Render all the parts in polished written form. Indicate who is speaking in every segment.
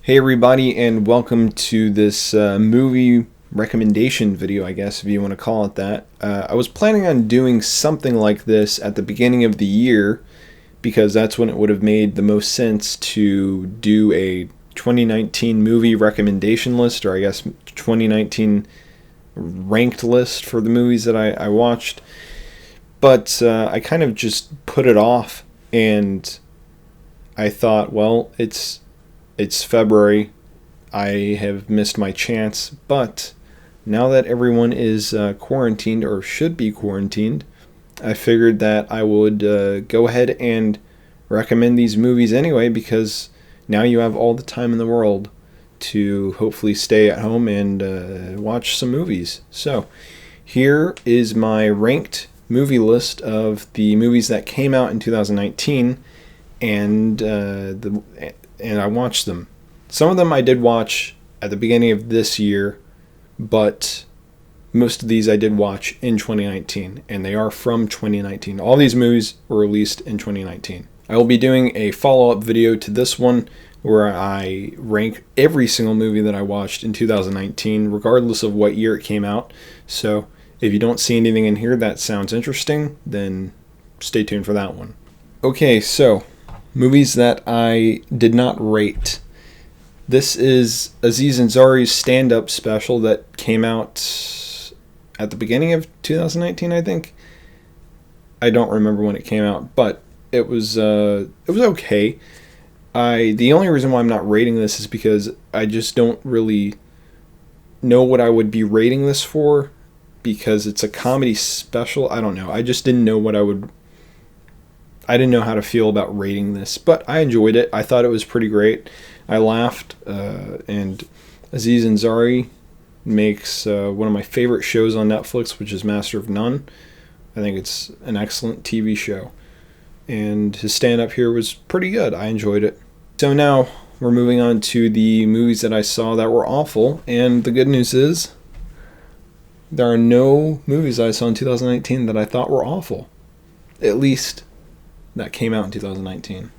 Speaker 1: Hey everybody, and welcome to this movie recommendation video, I guess, if you want to call it that. I was planning on doing something like this at the beginning of the year because that's when it would have made the most sense to do a 2019 movie recommendation list, or I guess 2019 ranked list for the movies that I watched. But I kind of just put it off, and I thought, well, it's February. I have missed my chance, but now that everyone is quarantined, or should be quarantined, I figured that I would go ahead and recommend these movies anyway, because now you have all the time in the world to hopefully stay at home and watch some movies. So here is my ranked movie list of the movies that came out in 2019, and I watched them. Some of them I did watch at the beginning of this year, but most of these I did watch in 2019, and they are from 2019. All these movies were released in 2019. I will be doing a follow-up video to this one where I rank every single movie that I watched in 2019, regardless of what year it came out. So if you don't see anything in here that sounds interesting, then stay tuned for that one. Okay, so movies that I did not rate. This is Aziz Ansari's stand-up special that came out at the beginning of 2019, I think. I don't remember when it came out, but it was okay. The only reason why I'm not rating this is because I just don't really know what I would be rating this for, because it's a comedy special. I don't know. I just didn't know I didn't know how to feel about rating this, but I enjoyed it. I thought it was pretty great. I laughed, and Aziz Ansari makes one of my favorite shows on Netflix, which is Master of None. I think it's an excellent TV show, and his stand-up here was pretty good. I enjoyed it. So now we're moving on to the movies that I saw that were awful, and the good news is there are no movies I saw in 2019 that I thought were awful, at least that came out in 2019.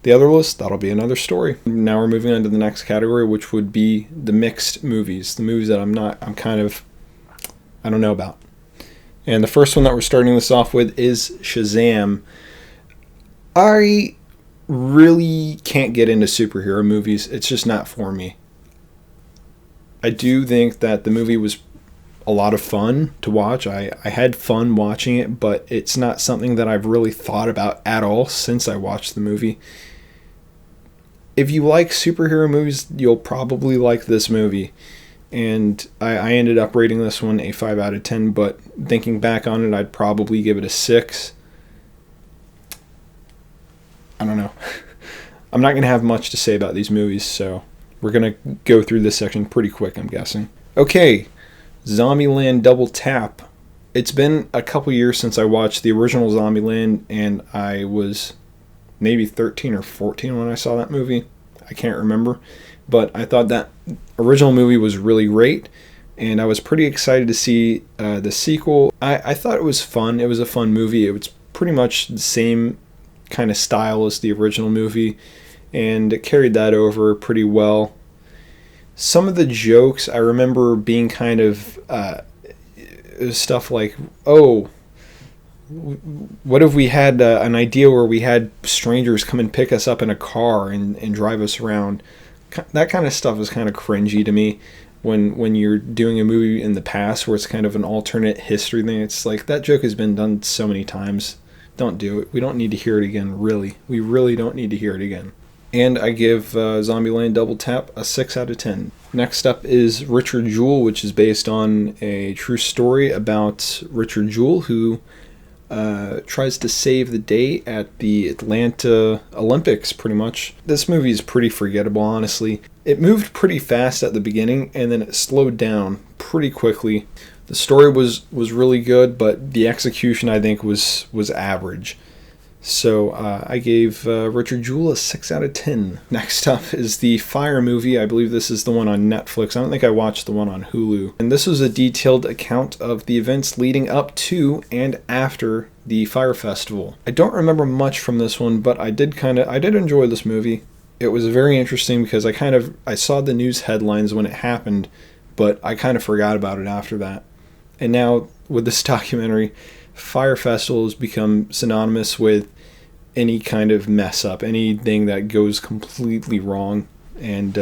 Speaker 1: The other list, that'll be another story. Now we're moving on to the next category, which would be the mixed movies. The movies that I don't know about. And the first one that we're starting this off with is Shazam. I really can't get into superhero movies. It's just not for me. I do think that the movie was a lot of fun to watch. I had fun watching it, but it's not something that I've really thought about at all since I watched the movie. If you like superhero movies, you'll probably like this movie. And I ended up rating this one a 5 out of 10, but thinking back on it, I'd probably give it a 6. I don't know. I'm not going to have much to say about these movies, so we're going to go through this section pretty quick, I'm guessing. Okay, Zombieland Double Tap. It's been a couple years since I watched the original Zombieland, and I was maybe 13 or 14 when I saw that movie. I can't remember, but I thought that original movie was really great, and I was pretty excited to see the sequel. I thought it was fun. It was a fun movie. It was pretty much the same kind of style as the original movie, and it carried that over pretty well. Some of the jokes I remember being kind of stuff like, oh, what if we had an idea where we had strangers come and pick us up in a car and drive us around? That kind of stuff is kind of cringy to me when you're doing a movie in the past where it's kind of an alternate history thing. It's like, that joke has been done so many times. Don't do it. We don't need to hear it again, really. We really don't need to hear it again. And I give Zombieland Double Tap a 6 out of 10. Next up is Richard Jewell, which is based on a true story about Richard Jewell, who tries to save the day at the Atlanta Olympics, pretty much. This movie is pretty forgettable, honestly. It moved pretty fast at the beginning, and then it slowed down pretty quickly. The story was really good, but the execution, I think, was average. So I gave Richard Jewell a 6 out of 10. Next up is the Fire movie. I believe this is the one on Netflix. I don't think I watched the one on Hulu. And this was a detailed account of the events leading up to and after the Fire Festival. I don't remember much from this one, but I did enjoy this movie. It was very interesting because I saw the news headlines when it happened, but I kind of forgot about it after that. And now with this documentary, Fire Festival has become synonymous with any kind of mess up, anything that goes completely wrong, and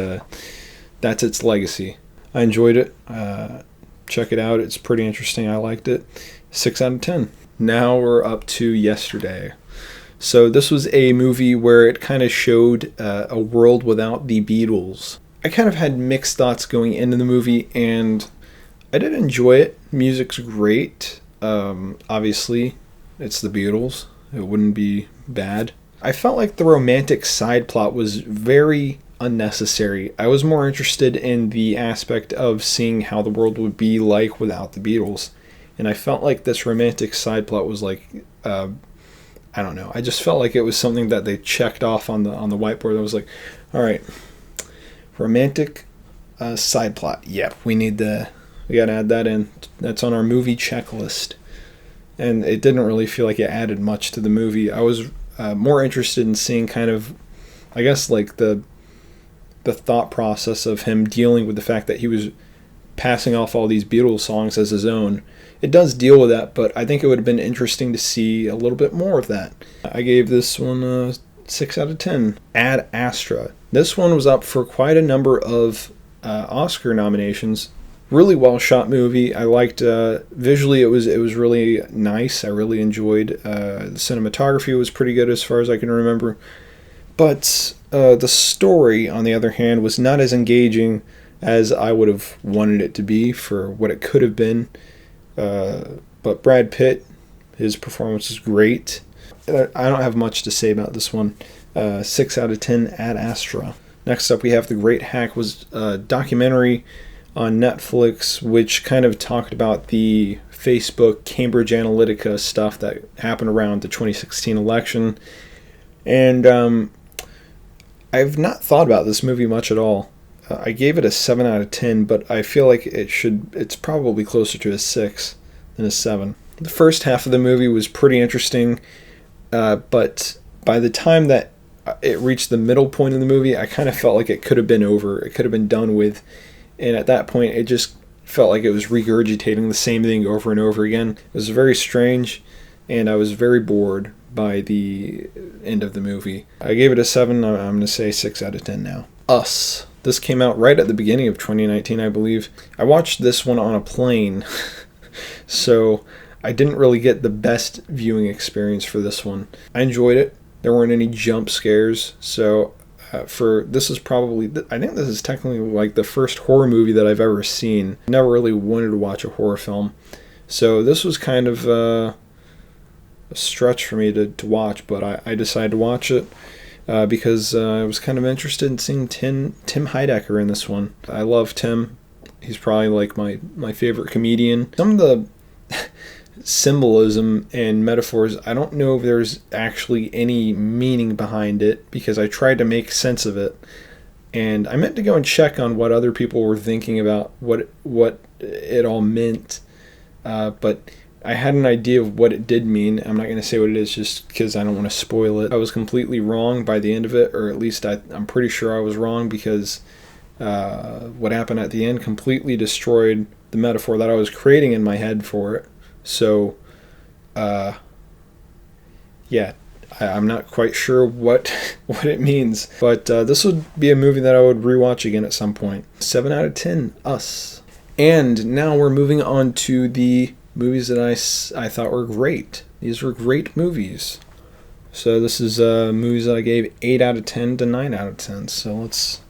Speaker 1: that's its legacy. I enjoyed it. Check it out. It's pretty interesting. I liked it. 6 out of 10. Now we're up to Yesterday. So this was a movie where it kind of showed a world without the Beatles. I kind of had mixed thoughts going into the movie, and I did enjoy it. Music's great. Obviously, it's the Beatles. It wouldn't be bad. I felt like the romantic side plot was very unnecessary. I was more interested in the aspect of seeing how the world would be like without the Beatles. And I felt like this romantic side plot was like, I don't know. I just felt like it was something that they checked off on the whiteboard. I was like, all right, romantic side plot. Yep, we got to add that in. That's on our movie checklist. And it didn't really feel like it added much to the movie. I was more interested in seeing kind of, I guess, like the thought process of him dealing with the fact that he was passing off all these Beatles songs as his own. It does deal with that, but I think it would have been interesting to see a little bit more of that. I gave this one a 6 out of 10. Ad Astra. This one was up for quite a number of Oscar nominations. Really well shot movie. I liked visually. It was really nice. I really enjoyed. The cinematography was pretty good as far as I can remember. But the story, on the other hand, was not as engaging as I would have wanted it to be for what it could have been. But Brad Pitt, his performance is great. I don't have much to say about this one. 6 out of 10 Ad Astra. Next up, we have The Great Hack, was a documentary on Netflix, which kind of talked about the Facebook Cambridge Analytica stuff that happened around the 2016 election. And I've not thought about this movie much at all. I gave it a 7 out of 10, but I feel like it's probably closer to a 6 than a 7. The first half of the movie was pretty interesting, but by the time that it reached the middle point of the movie, I kind of felt like it could have been over. It could have been done with, and at that point, it just felt like it was regurgitating the same thing over and over again. It was very strange, and I was very bored by the end of the movie. I gave it a 7. I'm going to say 6 out of 10 now. Us. This came out right at the beginning of 2019, I believe. I watched this one on a plane, so I didn't really get the best viewing experience for this one. I enjoyed it. There weren't any jump scares, so this is probably, I think this is technically like the first horror movie that I've ever seen. I never really wanted to watch a horror film, so this was kind of a stretch for me to watch, but I decided to watch it. Because I was kind of interested in seeing Tim Heidecker in this one. I love Tim. He's probably like my favorite comedian. Some of the symbolism and metaphors, I don't know if there's actually any meaning behind it, because I tried to make sense of it. And I meant to go and check on what other people were thinking about what it all meant. But I had an idea of what it did mean. I'm not going to say what it is just because I don't want to spoil it. I was completely wrong by the end of it, or at least I'm pretty sure I was wrong, because what happened at the end completely destroyed the metaphor that I was creating in my head for it. So, yeah, I'm not quite sure what it means. But this would be a movie that I would rewatch again at some point. 7 out of 10, Us. And now we're moving on to the movies that I thought were great. These were great movies. So this is movies that I gave 8 out of 10 to 9 out of 10. So let's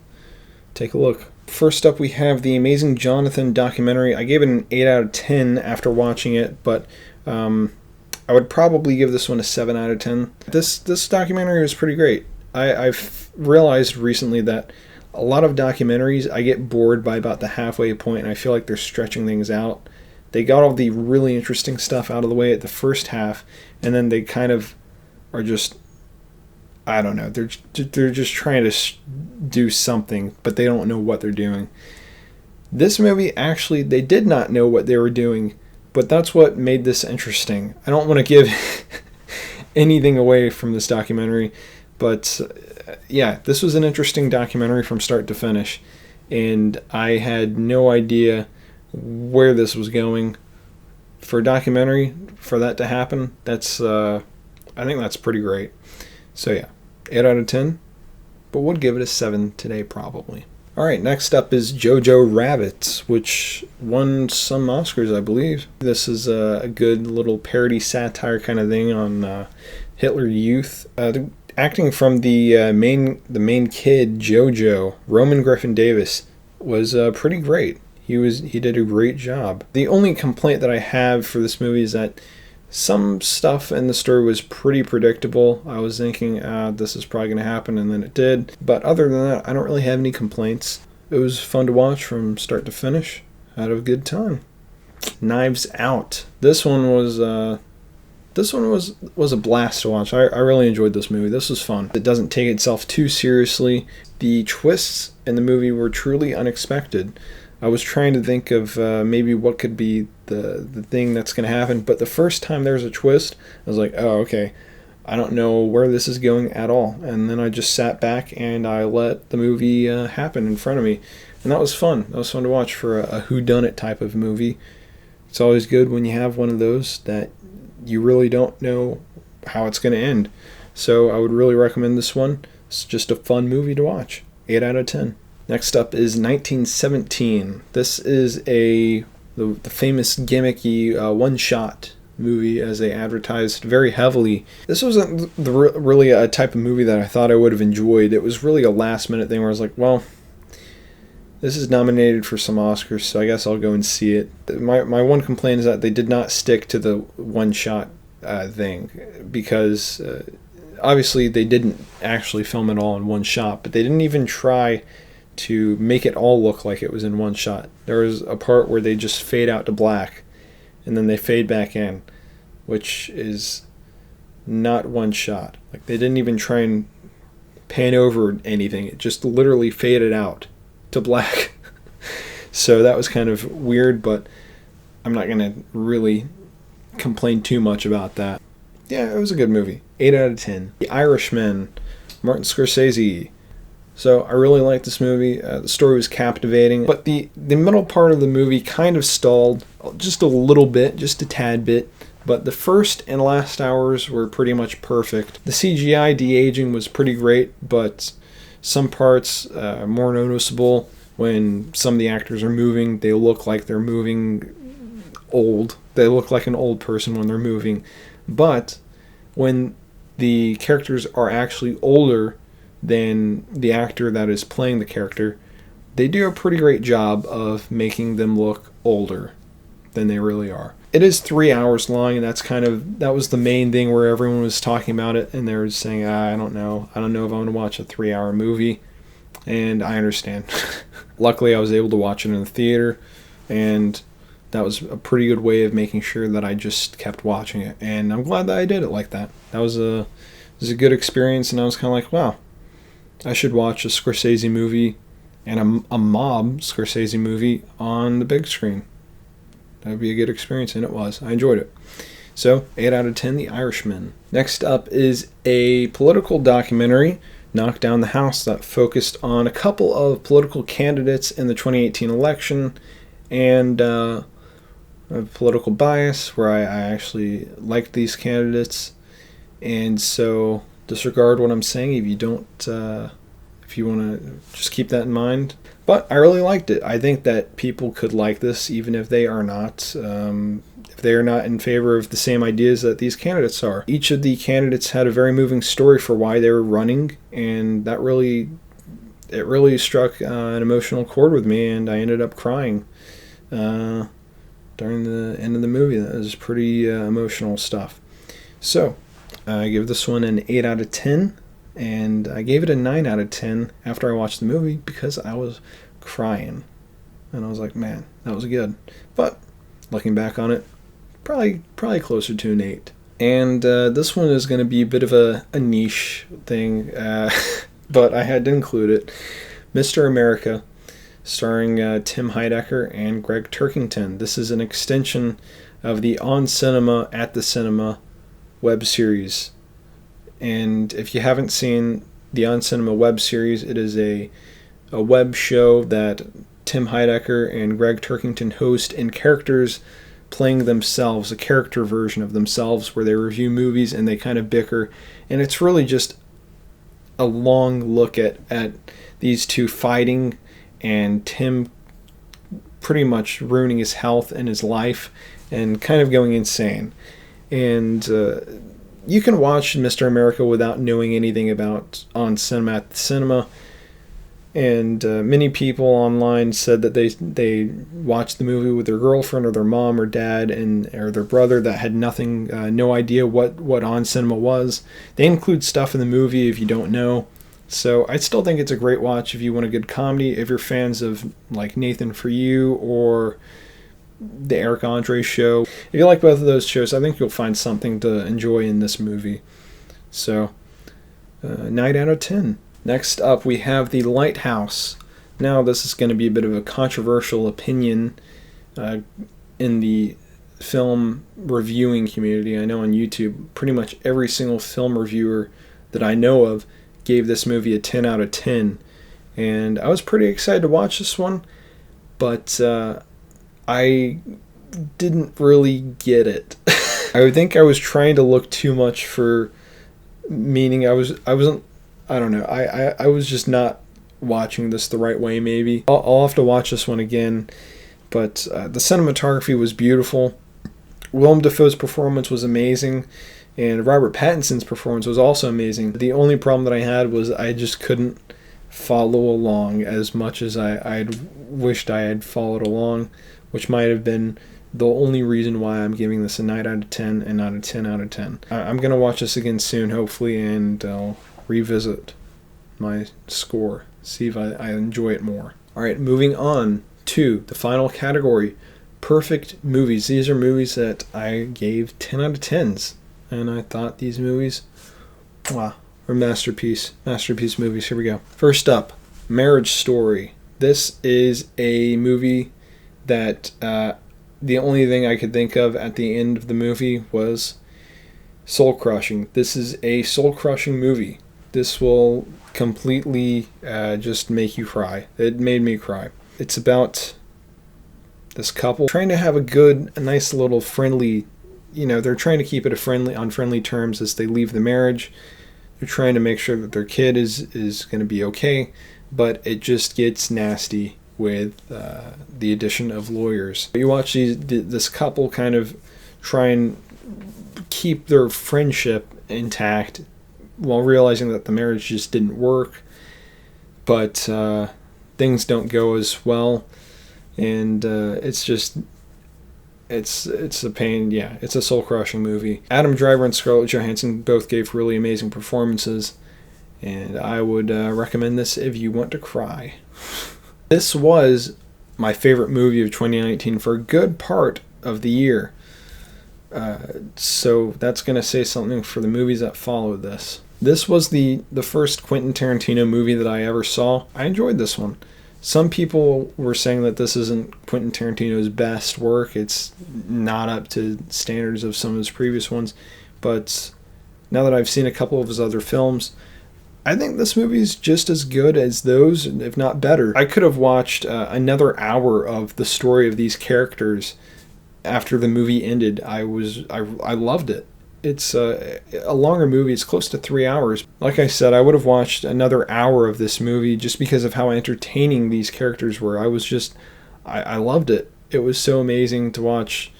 Speaker 1: take a look. First up, we have the Amazing Jonathan documentary. I gave it an 8 out of 10 after watching it, but I would probably give this one a 7 out of 10. This documentary was pretty great. I've realized recently that a lot of documentaries, I get bored by about the halfway point, and I feel like they're stretching things out. They got all the really interesting stuff out of the way at the first half, and then they kind of are just, I don't know, they're just trying to do something, but they don't know what they're doing. This movie, actually, they did not know what they were doing, but that's what made this interesting. I don't want to give anything away from this documentary, but yeah, this was an interesting documentary from start to finish, and I had no idea where this was going. For a documentary, for that to happen, that's I think that's pretty great. So yeah, 8 out of 10, but would give it a 7 today probably. Alright, next up is Jojo Rabbits, which won some Oscars, I believe. This is a good little parody satire kind of thing on Hitler Youth. The acting from the main kid, Jojo, Roman Griffin Davis, was pretty great. He did a great job. The only complaint that I have for this movie is that some stuff in the story was pretty predictable. I was thinking, this is probably going to happen, and then it did. But other than that, I don't really have any complaints. It was fun to watch from start to finish. Had a good time. Knives Out. This one was a blast to watch. I really enjoyed this movie. This was fun. It doesn't take itself too seriously. The twists in the movie were truly unexpected. I was trying to think of maybe what could be the thing that's going to happen, but the first time there was a twist, I was like, oh, okay, I don't know where this is going at all. And then I just sat back and I let the movie happen in front of me. And that was fun. That was fun to watch for a whodunit type of movie. It's always good when you have one of those that you really don't know how it's going to end. So I would really recommend this one. It's just a fun movie to watch. 8 out of 10. Next up is 1917. This is the famous gimmicky one-shot movie, as they advertised very heavily. This wasn't really a type of movie that I thought I would have enjoyed. It was really a last-minute thing where I was like, well, this is nominated for some Oscars, so I guess I'll go and see it. My one complaint is that they did not stick to the one-shot thing, because obviously they didn't actually film it all in one shot, but they didn't even try to make it all look like it was in one shot. There was a part where they just fade out to black and then they fade back in, which is not one shot. Like, they didn't even try and pan over anything. It just literally faded out to black. So that was kind of weird, but I'm not going to really complain too much about that. Yeah, it was a good movie. 8 out of 10. The Irishman, Martin Scorsese. So I really liked this movie. The story was captivating, but the middle part of the movie kind of stalled just a little bit, just a tad bit. But the first and last hours were pretty much perfect. The CGI de-aging was pretty great, but some parts are more noticeable. When some of the actors are moving, they look like they're moving old. They look like an old person when they're moving. But when the characters are actually older than the actor that is playing the character, they do a pretty great job of making them look older than they really are. It is 3 hours long, and that was the main thing where everyone was talking about it, and they were saying, I don't know if I want to watch a 3-hour movie, and I understand. Luckily, I was able to watch it in the theater, and that was a pretty good way of making sure that I just kept watching it, and I'm glad that I did it like that. That was a good experience, and I was kind of like, wow, I should watch a Scorsese movie and a mob Scorsese movie on the big screen. That would be a good experience, and it was. I enjoyed it. So, 8 out of 10, The Irishman. Next up is a political documentary, Knock Down the House, that focused on a couple of political candidates in the 2018 election, and a political bias where I actually liked these candidates. And so disregard what I'm saying if you don't, if you want to just keep that in mind. But I really liked it. I think that people could like this even if they are not, if they are not in favor of the same ideas that these candidates are. Each of the candidates had a very moving story for why they were running, and that really struck an emotional chord with me, and I ended up crying during the end of the movie. That was pretty emotional stuff. So I give this one an 8 out of 10, and I gave it a 9 out of 10 after I watched the movie because I was crying. And I was like, man, that was good. But looking back on it, probably closer to an 8. And this one is going to be a bit of a niche thing, but I had to include it. Mr. America, starring Tim Heidecker and Greg Turkington. This is an extension of the On Cinema, At the Cinema web series. And if you haven't seen the On Cinema web series. It is a web show that Tim Heidecker and Greg Turkington host, and characters playing themselves, a character version of themselves, where they review movies and they kind of bicker. And it's really just a long look at these two fighting, and Tim pretty much ruining his health and his life and kind of going insane. And you can watch Mr. America without knowing anything about On Cinema at the cinema. And many people online said that they watched the movie with their girlfriend or their mom or dad or their brother that had no idea what On Cinema was. They include stuff in the movie if you don't know. So I still think it's a great watch if you want a good comedy. If you're fans of like Nathan For You or the Eric Andre Show, if you like both of those shows, I think you'll find something to enjoy in this movie. So 9 out of 10. Next up, we have The Lighthouse. Now, this is going to be a bit of a controversial opinion in the film reviewing community. I know on YouTube, pretty much every single film reviewer that I know of gave this movie a 10 out of 10. And I was pretty excited to watch this one, but I didn't really get it. I think I was trying to look too much for meaning. I wasn't. I don't know. I was just not watching this the right way, maybe. I'll have to watch this one again. But the cinematography was beautiful. Willem Dafoe's performance was amazing. And Robert Pattinson's performance was also amazing. The only problem that I had was I just couldn't follow along as much as I wished I had followed along, which might have been the only reason why I'm giving this a 9 out of 10 and not a 10 out of 10. I'm going to watch this again soon, hopefully, and I'll revisit my score, see if I enjoy it more. Alright, moving on to the final category, perfect movies. These are movies that I gave 10 out of 10s, and I thought these movies, wow, are masterpiece movies. Here we go. First up, Marriage Story. This is a movie that the only thing I could think of at the end of the movie was soul-crushing. This is a soul-crushing movie. This will completely just make you cry. It made me cry. It's about this couple trying to have a nice little friendly, they're trying to keep it on friendly terms as they leave the marriage. They're trying to make sure that their kid is going to be okay, but it just gets nasty with the addition of lawyers. You watch this couple kind of try and keep their friendship intact while realizing that the marriage just didn't work, but things don't go as well, and it's a pain. Yeah, it's a soul-crushing movie. Adam Driver and Scarlett Johansson both gave really amazing performances, and I would recommend this if you want to cry. This was my favorite movie of 2019 for a good part of the year. So that's going to say something for the movies that followed this. This was the first Quentin Tarantino movie that I ever saw. I enjoyed this one. Some people were saying that this isn't Quentin Tarantino's best work. It's not up to standards of some of his previous ones. But now that I've seen a couple of his other films, I think this movie is just as good as those, if not better. I could have watched another hour of the story of these characters after the movie ended. I loved it. It's a longer movie. It's close to 3 hours. Like I said, I would have watched another hour of this movie just because of how entertaining these characters were. I loved it. It was so amazing to watch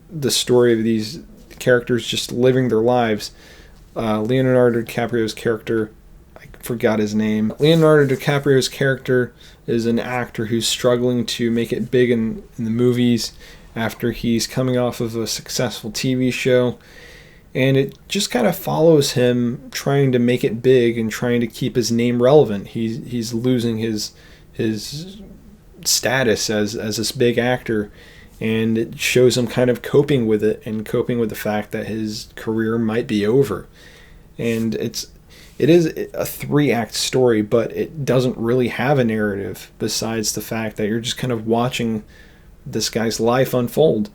Speaker 1: the story of these characters just living their lives. Leonardo DiCaprio's character, I forgot his name. Leonardo DiCaprio's character is an actor who's struggling to make it big in the movies after he's coming off of a successful TV show. And it just kind of follows him trying to make it big and trying to keep his name relevant. He's losing his status as this big actor, and it shows him kind of coping with it and coping with the fact that his career might be over. And it is a 3-act story, but it doesn't really have a narrative besides the fact that you're just kind of watching this guy's life unfold.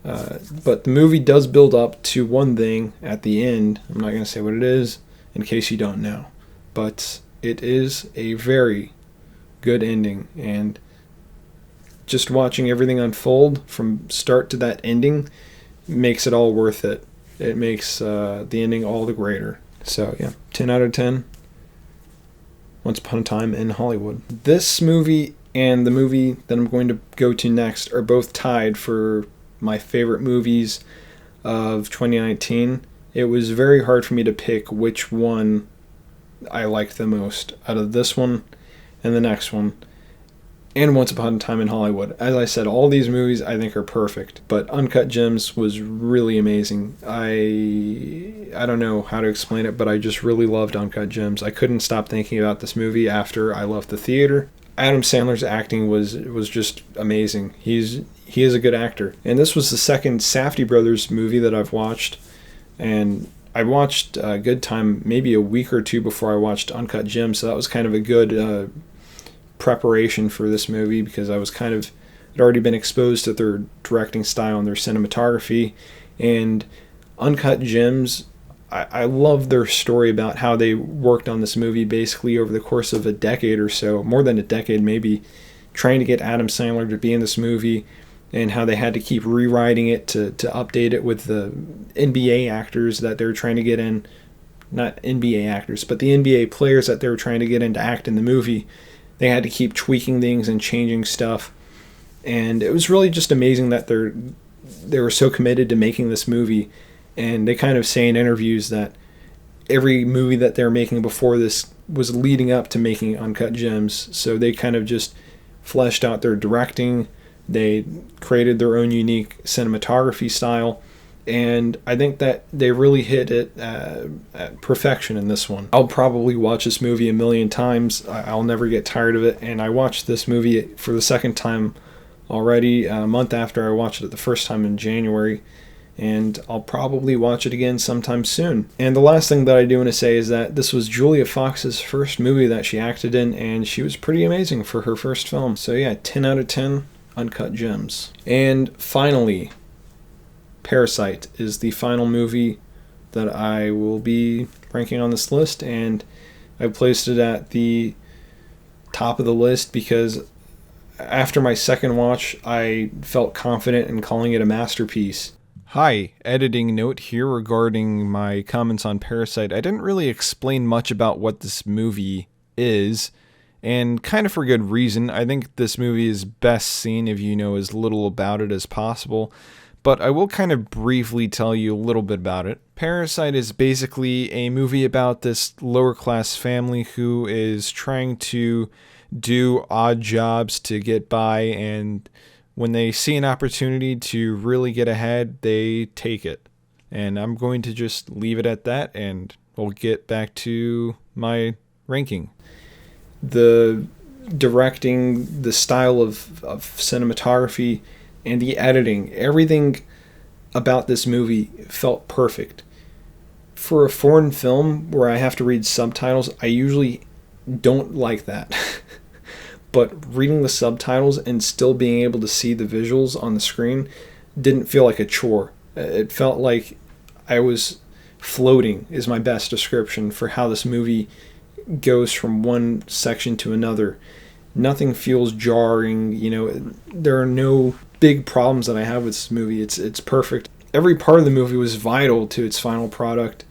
Speaker 1: But the movie does build up to one thing at the end. I'm not going to say what it is in case you don't know. but it is a very good ending, and just watching everything unfold from start to that ending makes it all worth it. It makes the ending all the greater. So yeah, 10 out of 10. Once Upon a Time in Hollywood. This movie and the movie that I'm going to go to next are both tied for my favorite movies of 2019. It was very hard for me to pick which one I liked the most out of this one and the next one and Once Upon a Time in Hollywood. As I said, all these movies I think are perfect, but Uncut Gems was really amazing. I don't know how to explain it, but I just really loved Uncut Gems. I couldn't stop thinking about this movie after I left the theater. Adam Sandler's acting was just amazing. He is a good actor. And this was the second Safdie Brothers movie that I've watched, and I watched Good Time maybe a week or two before I watched Uncut Gems, so that was kind of a good preparation for this movie, because I was had already been exposed to their directing style and their cinematography. And Uncut Gems, I love their story about how they worked on this movie basically over the course of a decade or so, more than a decade maybe, trying to get Adam Sandler to be in this movie, and how they had to keep rewriting it to update it with the NBA actors that they were trying to get in. Not NBA actors, but the NBA players that they were trying to get in to act in the movie. They had to keep tweaking things and changing stuff. And it was really just amazing that they were so committed to making this movie. And they kind of say in interviews that every movie that they were making before this was leading up to making Uncut Gems. So they kind of just fleshed out their directing. They created their own unique cinematography style. And I think that they really hit it at perfection in this one. I'll probably watch this movie a million times. I'll never get tired of it. And I watched this movie for the second time already, a month after I watched it the first time in January. And I'll probably watch it again sometime soon. And the last thing that I do want to say is that this was Julia Fox's first movie that she acted in, and she was pretty amazing for her first film. So yeah, 10 out of 10, Uncut Gems. And finally, Parasite is the final movie that I will be ranking on this list, and I placed it at the top of the list because after my second watch, I felt confident in calling it a masterpiece. Hi, editing note here regarding my comments on Parasite. I didn't really explain much about what this movie is, and kind of for good reason. I think this movie is best seen if you know as little about it as possible. But I will kind of briefly tell you a little bit about it. Parasite is basically a movie about this lower class family who is trying to do odd jobs to get by, and when they see an opportunity to really get ahead, they take it. And I'm going to just leave it at that, and we'll get back to my ranking. The directing, the style of cinematography, and the editing, everything about this movie felt perfect. For a foreign film where I have to read subtitles, I usually don't like that. But reading the subtitles and still being able to see the visuals on the screen didn't feel like a chore. It felt like I was floating, is my best description for how this movie goes from one section to another. Nothing feels jarring, there are no big problems that I have with this movie. It's perfect. Every part of the movie was vital to its final product.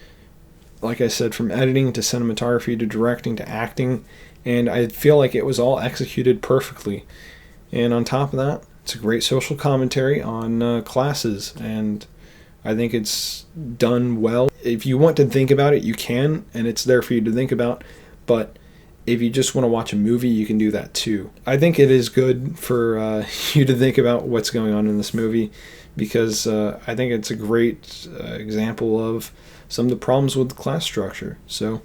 Speaker 1: Like I said, from editing to cinematography to directing to acting, and I feel like it was all executed perfectly. And on top of that, it's a great social commentary on classes, and I think it's done well. If you want to think about it, you can, and it's there for you to think about, but if you just want to watch a movie, you can do that too. I think it is good for you to think about what's going on in this movie, because I think it's a great example of some of the problems with the class structure. So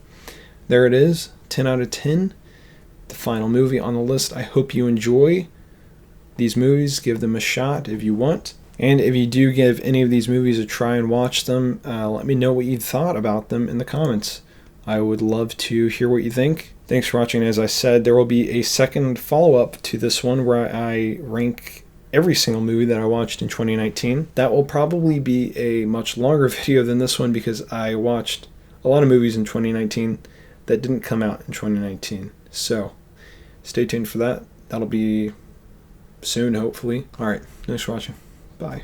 Speaker 1: there it is, 10 out of 10, the final movie on the list. I hope you enjoy these movies. Give them a shot if you want. And if you do give any of these movies a try and watch them, let me know what you thought about them in the comments. I would love to hear what you think. Thanks for watching. As I said, there will be a second follow-up to this one where I rank every single movie that I watched in 2019. That will probably be a much longer video than this one because I watched a lot of movies in 2019, that didn't come out in 2019. So stay tuned for that. That'll be soon, hopefully. All right, thanks for watching. Bye.